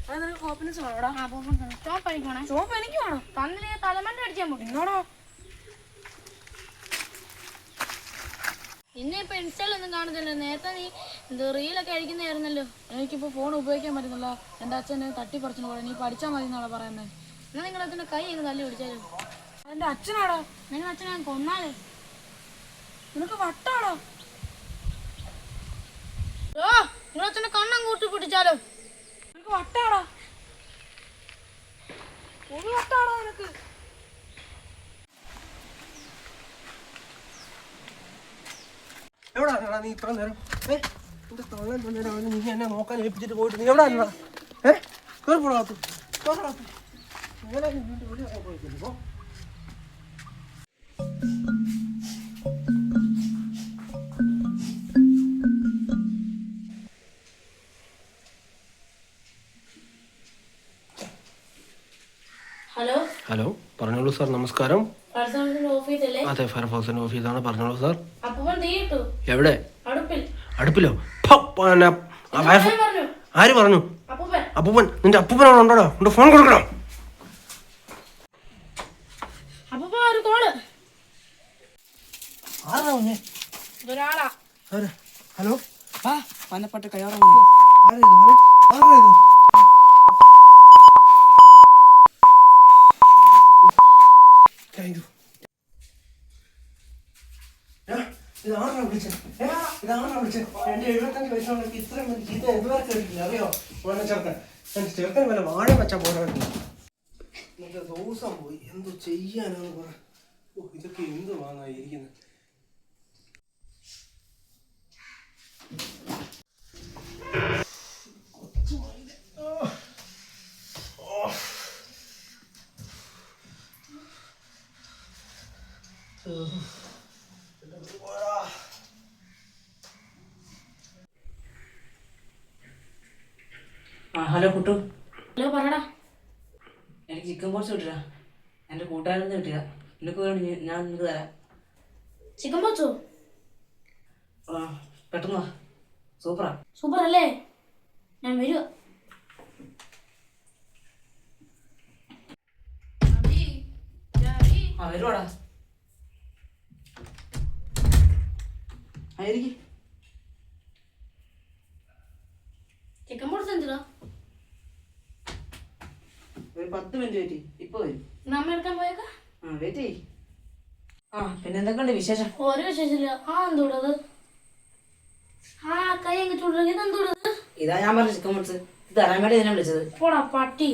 ഇന്നെ ഇപ്പൊ ഇൻസ്റ്റയിലൊന്നും കാണുന്നില്ല. നേരത്തെ നീ റീലൊക്കെ അഴിക്കുന്നതായിരുന്നല്ലോ. എനിക്കിപ്പോ ഫോൺ ഉപയോഗിക്കാൻ പറ്റുന്നില്ല. എന്റെ അച്ഛനെ തട്ടിപ്പറിച്ചു പോലെ. നീ പഠിച്ചാൽ മതി എന്നാണ് പറയുന്നത്. എന്നാ നിങ്ങൾ അച്ഛൻ്റെ കൈ അങ്ങ് തല്ലി പിടിച്ചാലും. എന്റെ അച്ഛനാടാ. നിങ്ങൾ അച്ഛനെ ഞാൻ കൊന്നാലേ. നിനക്ക് വട്ടാടാ. നിങ്ങൾ അച്ഛനെ കണ്ണം കൂട്ടി പിടിച്ചാലോ. നിനക്ക് വട്ടാടാ. ഒരു വട്ടാടാ നിനക്ക്. എവിടാ നീ ഇത്ര നേരം? എന്റെ തൊള്ളൻ നേരം നീ എന്നെ നോക്കാൻ ഏൽപ്പിച്ചിട്ട് പോയിട്ട് നീ എവിടെ ആണോ? കേൾപ്പോളാത്തു ഹലോ ഹലോ, പറഞ്ഞോളൂ സാർ. നമസ്കാരം. ഓഫീസല്ലേ? അതെ, ഫയർഫോഴ്സിന്റെ ഓഫീസാണ്. പറഞ്ഞോളൂ സാർ. അപ്പൂപ്പൻ തീയിട്ടു. എവിടെ? അടുപ്പിലോ? ആര് പറഞ്ഞു? അപ്പൂപ്പൻ. നിന്റെ അപ്പൂപ്പനാണോ? ഉണ്ടോടാ? എന്റെ ഫോൺ കൊടുക്കണം. ഹലോ, പനപ്പട്ട് കയ്യാറ. എന്റെ 75 വയസ്സുള്ള ഇത്രയും വലിയ ചീത്ത എന്തുവരെ കേട്ടിട്ടില്ല അറിയോ? ചെറുക്കൻ ചെറുക്കൻ വല്ല വാഴ വെച്ചാൽ പോലെ ദിവസം പോയി. എന്തോ ചെയ്യാനാന്ന് പറ. ഇതൊക്കെ എന്ത് വാങ്ങായിരിക്കുന്നത്? ഹലോ കുട്ടു. ഹലോ, പറടാ. എനിക്ക് ചിക്കൻ പോക്സ് കിട്ടില്ല. എൻ്റെ കൂട്ടുകാരൊന്നും കിട്ടില്ല. നിനക്ക് വേണ്ടി ഞാൻ നിനക്ക് തരാം. ചിക്കൻ പോച്ചോ? പെട്ടെന്ന് വാ. സൂപ്പറാ. സൂപ്പർ അല്ലേ? ഞാൻ വരുവാ. വരുവാടാ. ആയിരിക്കും. ചിക്കൻ പോട്സ് എന്തിനാ? ഒരു 10 മിനിറ്റ് വെയിറ്റ്. ഇപ്പൊ വരും. നമ്മ എടുക്കാൻ പോയേക്കാ. വെയിറ്റ് ചെയ്യ്. പിന്നെ എന്തൊക്കെയുണ്ട് വിശേഷം? ഒരു വിശേഷമില്ല. എന്തൂടത്? കൈ അങ്ങ് ചൂടുന്നത്. ഇതെന്തൂടത്? ഇതാ ഞാൻ പറഞ്ഞ ചിക്കൻ പോട്സ്. ഇത് തരാൻ വേണ്ടി ഇതിനെ വിളിച്ചത്. പോടാ പട്ടി.